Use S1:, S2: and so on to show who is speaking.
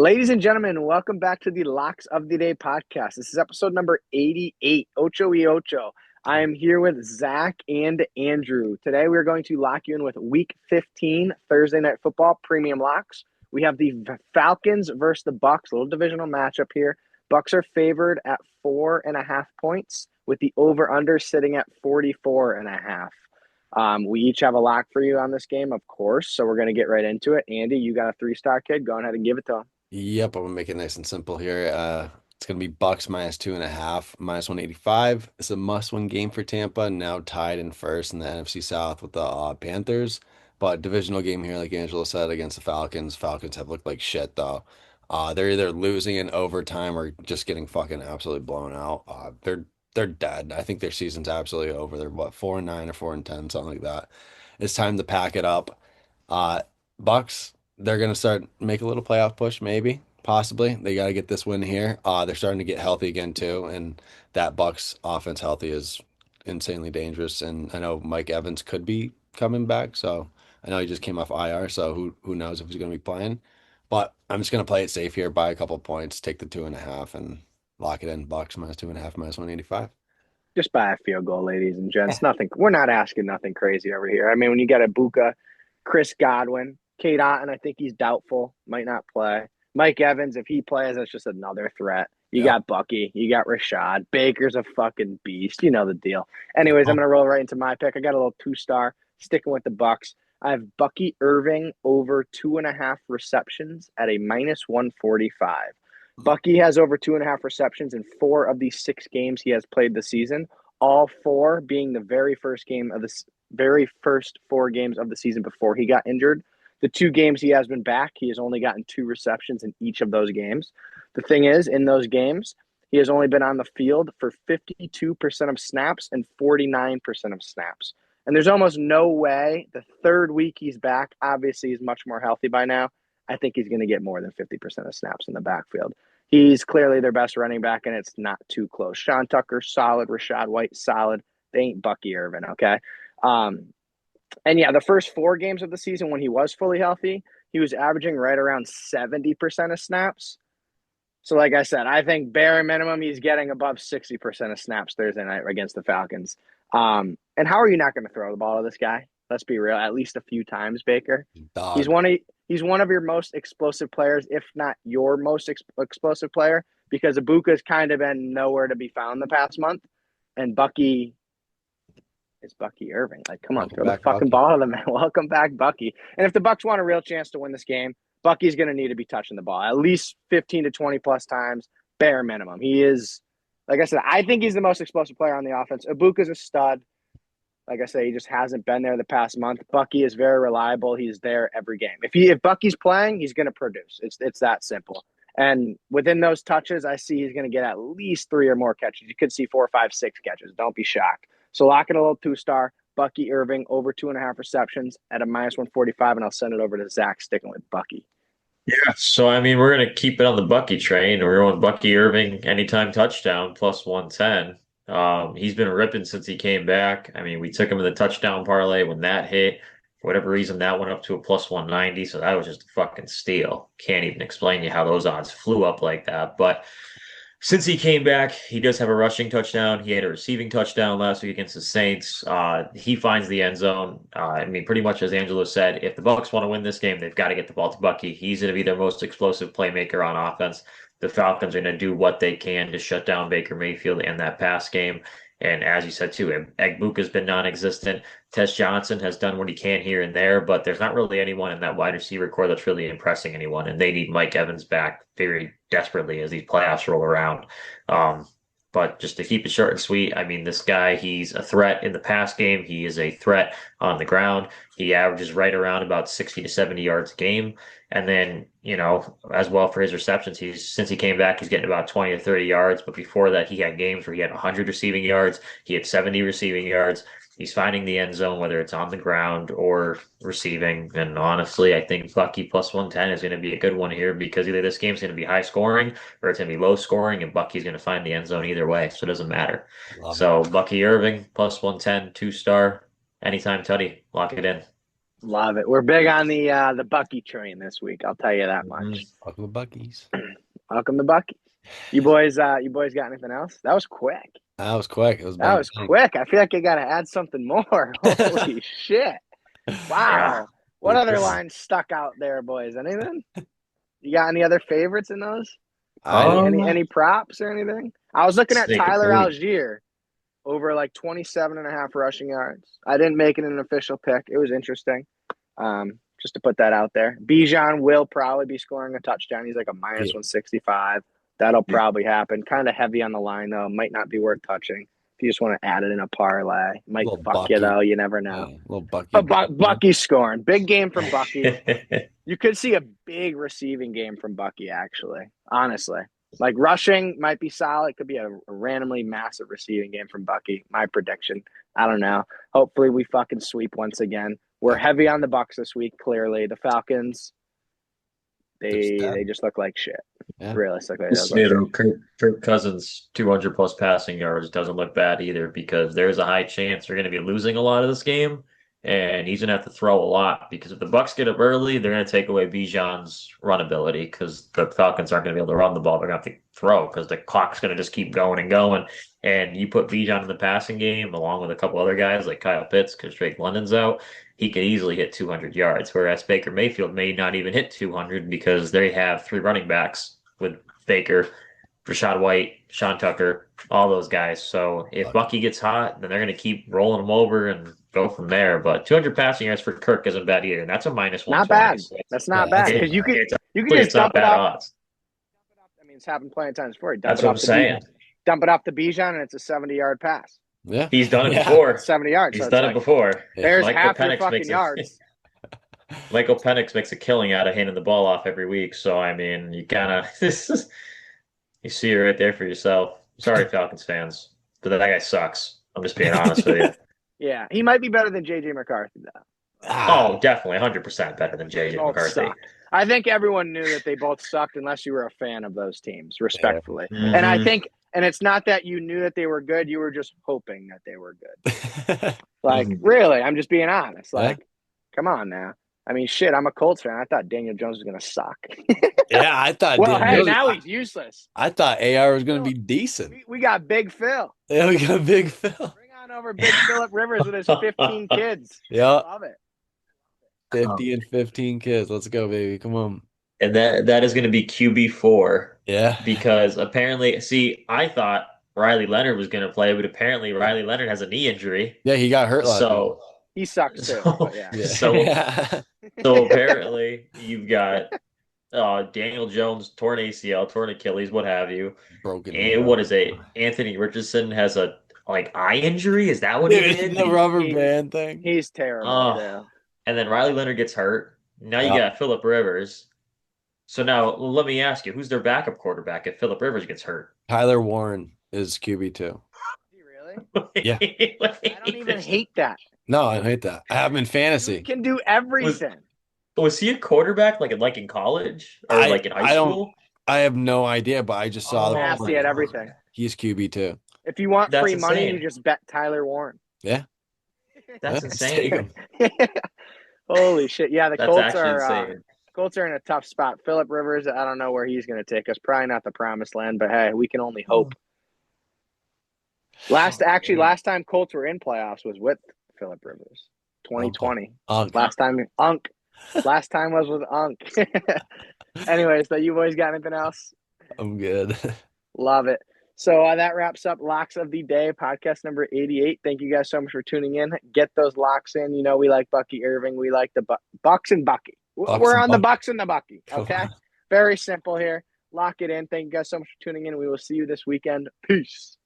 S1: Ladies and gentlemen, welcome back to the Locks of the Day podcast. This is episode number 88, Ocho y Ocho. I am here with Zach and Andrew. Today we're going to lock you in with Week 15 Thursday Night Football premium locks. We have the Falcons versus the Bucs, a little divisional matchup here. Bucs are favored at 4.5 points, with the over/under sitting at 44.5. We each have a lock for you on this game, of course, so we're going to get right into it. Andy, you got a three-star kid. Go ahead and give it to him.
S2: Yep, I'm gonna make it nice and simple here. It's gonna be Bucks minus 2.5, minus 185. It's a must-win game for Tampa, now tied in first in the NFC South with the Panthers. But divisional game here, like Angela said, against the Falcons. Falcons have looked like shit though. They're either losing in overtime or just getting fucking absolutely blown out. They're dead. I think their season's absolutely over. They're what, 4-9 or 4-10, something like that. It's time to pack it up. Uh, Bucks, they're gonna start make a little playoff push, maybe, possibly. They got to get this win here. They're starting to get healthy again too, and that Bucks offense healthy is insanely dangerous. And I know Mike Evans could be coming back, so I know he just came off IR, so who knows if he's gonna be playing. But I'm just gonna play it safe here, buy a couple points, take the 2.5, and lock it in. Bucks minus 2.5, minus 185.
S1: Just buy a field goal, ladies and gents. Nothing. We're not asking nothing crazy over here. I mean, when you got Ibuka, Chris Godwin, Kate Otten, I think he's doubtful, might not play. Mike Evans, if he plays, that's just another threat. You
S2: Yep.
S1: got Bucky, you got Rashad. Baker's a fucking beast. You know the deal. Anyways, I'm
S2: Oh,
S1: gonna roll right into my pick. I got a little two-star, sticking with the Bucks. I have Bucky Irving over 2.5 receptions at a minus 145. Bucky has over 2.5 receptions in 4 of the 6 games he has played this season. All four being the very first 4 games of the season before he got injured. The 2 games he has been back, he has only gotten 2 receptions in each of those games. The thing is, in those games, he has only been on the field for 52% of snaps and 49% of snaps. And there's almost no way the third week he's back, obviously he's much more healthy by now. I think he's going to get more than 50% of snaps in the backfield. He's clearly their best running back, and it's not too close. Sean Tucker, solid. Rashad White, solid. They ain't Bucky Irvin, okay? Um, and yeah, the first 4 games of the season when he was fully healthy, he was averaging right around 70% of snaps. So, like I said, I think bare minimum he's getting above 60% of snaps Thursday night against the Falcons. And how are you not going to throw the ball to this guy? Let's be real, at least a few times, Baker. He's
S2: dog.
S1: one of he's one of your most explosive players, if not your most explosive player, because Ibuka's kind of been nowhere to be found the past month, and Bucky is Bucky Irving. Like, come on,
S2: Welcome
S1: throw the
S2: back,
S1: fucking
S2: Bucky.
S1: ball to the man. Welcome back, Bucky. And if the Bucks want a real chance to win this game, Bucky's going to need to be touching the ball at least 15 to 20 plus times, bare minimum. He is, like I said, I think he's the most explosive player on the offense. Ibuka's a stud. Like I say, he just hasn't been there the past month. Bucky is very reliable. He's there every game. If Bucky's playing, he's going to produce. It's that simple. And within those touches, I see he's going to get at least 3 or more catches. You could see 4, 5, 6 catches. Don't be shocked. So lock it a little two-star. Bucky Irving over 2.5 receptions at a minus 145, and I'll send it over to Zach sticking with Bucky.
S3: Yeah, so I mean, we're gonna keep it on the Bucky train. We're going Bucky Irving anytime touchdown plus 110. He's been ripping since he came back. I mean, we took him in the touchdown parlay when that hit. For whatever reason, that went up to a plus 190, so that was just a fucking steal. Can't even explain you how those odds flew up like that. But since he came back, he does have a rushing touchdown. He had a receiving touchdown last week against the Saints. He finds the end zone. I mean, pretty much as Angelo said, if the Bucks want to win this game, they've got to get the ball to Bucky. He's going to be their most explosive playmaker on offense. The Falcons are going to do what they can to shut down Baker Mayfield in that pass game. And as you said too, Egbuka's been non-existent. Tess Johnson has done what he can here and there, but there's not really anyone in that wide receiver core that's really impressing anyone. And they need Mike Evans back very desperately as these playoffs roll around. Um, but just to keep it short and sweet, I mean, this guy, he's a threat in the pass game. He is a threat on the ground. He averages right around about 60 to 70 yards a game. And then, as well for his receptions, since he came back, he's getting about 20 to 30 yards. But before that, he had games where he had 100 receiving yards. He had 70 receiving yards. He's finding the end zone, whether it's on the ground or receiving. And honestly, I think Bucky plus 110 is going to be a good one here because either this game's going to be high scoring or it's going to be low scoring, and Bucky's going to find the end zone either way. So it doesn't matter.
S2: Love it.
S3: So Bucky Irving plus 110, two-star, anytime tutty, lock it in.
S1: Love it. We're big on the Bucky train this week. I'll tell you that much.
S2: Welcome to Bucky's.
S1: Welcome to Bucky. You boys got anything else? That was quick.
S2: That was quick. It was
S1: That was quick. I feel like I got to add something more. Holy shit! Wow.
S3: Yeah.
S1: What other lines stuck out there, boys? Anything? You got any other favorites in those? Any props or anything? I was looking at
S3: Snake
S1: Tyler
S3: and
S1: Algier over like 27.5 rushing yards. I didn't make it an official pick. It was interesting. Just to put that out there. Bijan will probably be scoring a touchdown. He's like a minus 165. That'll probably happen. Kind of heavy on the line, though. Might not be worth touching. If you just want to add it in a parlay. Might fuck
S2: Bucky.
S1: you, though. You never know.
S2: Little Bucky.
S1: But Bucky's scoring. Big game from Bucky. You could see a big receiving game from Bucky, actually. Honestly. Like, rushing might be solid. It could be a randomly massive receiving game from Bucky. My prediction. I don't know. Hopefully we fucking sweep once again. We're heavy on the Bucs this week, clearly. The Falcons, they just look like shit.
S2: Yeah.
S1: Realistically,
S3: Kirk Cousins 200 plus passing yards doesn't look bad either, because there's a high chance they're going to be losing a lot of this game, and he's going to have to throw a lot, because if the Bucs get up early, they're going to take away Bijan's run ability, because the Falcons aren't going to be able to run the ball. They're going to have to throw because the clock's going to just keep going and going. And you put Bijan in the passing game along with a couple other guys like Kyle Pitts, because Drake London's out, he could easily hit 200 yards, whereas Baker Mayfield may not even hit 200 because they have 3 running backs with Baker, Rashad White, Sean Tucker, all those guys. So if Bucky gets hot, then they're going to keep rolling him over and go from there. But 200 passing yards for Kirk isn't bad either, and that's a minus 120.
S1: Not bad.
S3: So
S1: that's not bad, because you can just dump it up. Odds. I mean, it's happened plenty of times before.
S3: That's what I'm saying.
S1: Dump it off to Bijan, and it's a 70-yard pass.
S2: Yeah,
S3: he's done it before.
S1: 70 yards.
S3: He's done it before.
S1: There's half your fucking yards.
S3: Michael Penix makes a killing out of handing the ball off every week. So, I mean, you kind of you see it right there for yourself. Sorry, Falcons fans, but that guy sucks. I'm just being honest with you.
S1: Yeah, he might be better than J.J. McCarthy, though.
S3: Oh, definitely 100% better than J.J. McCarthy.
S1: Suck. I think everyone knew that they both sucked unless you were a fan of those teams, respectfully.
S3: Mm-hmm.
S1: And I think, and it's not that you knew that they were good, you were just hoping that they were good. Like, really, I'm just being honest. Like, come on now. I mean, shit, I'm a Colts fan. I thought Daniel Jones was going to suck.
S2: Yeah, I thought.
S1: Well, hey, now he's useless.
S2: I thought AR was going to be decent.
S1: We got Big Phil.
S2: Yeah, we got Big Phil.
S1: Bring on over Big Philip Rivers with his 15 kids.
S2: Yeah.
S1: Love it.
S2: 50 and 15 kids. Let's go, baby. Come on.
S3: And that is going to be QB4.
S2: Yeah.
S3: Because apparently, see, I thought Riley Leonard was going to play, but apparently Riley Leonard has a knee injury.
S2: Yeah, he got hurt last week.
S1: He sucks too.
S3: So apparently you've got Daniel Jones torn ACL, torn Achilles, what have you.
S2: Broken.
S3: And what is it? Anthony Richardson has a eye injury. Is that what he did?
S2: The rubber band thing.
S1: He's terrible.
S3: And then Riley Leonard gets hurt. Now you got Phillip Rivers. So now let me ask you, who's their backup quarterback if Phillip Rivers gets hurt?
S2: Tyler Warren is QB2.
S1: Really?
S2: Yeah.
S1: I don't even hate that.
S2: No, I hate that. I have him in fantasy.
S1: He can do everything.
S3: Was he a quarterback like in college or in high school?
S2: I have no idea, but I just saw
S1: Nasty at everything.
S2: He's QB2.
S1: If you want free money, you just bet Tyler Warren.
S2: Yeah.
S3: That's insane.
S1: Holy shit. Yeah,
S3: That's
S1: Colts are in a tough spot. Phillip Rivers, I don't know where he's going to take us. Probably not the promised land, but hey, we can only hope. Last time Colts were in playoffs was with Phillip Rivers. 2020. Last time was with Unk. Anyways, so you boys got anything else?
S2: I'm good.
S1: Love it. So that wraps up Locks of the Day, podcast number 88. Thank you guys so much for tuning in. Get those locks in. You know we like Bucky Irving. We like the Bucks and Bucky. We're on the Bucks and the Bucky. Okay? Very simple here. Lock it in. Thank you guys so much for tuning in. We will see you this weekend. Peace.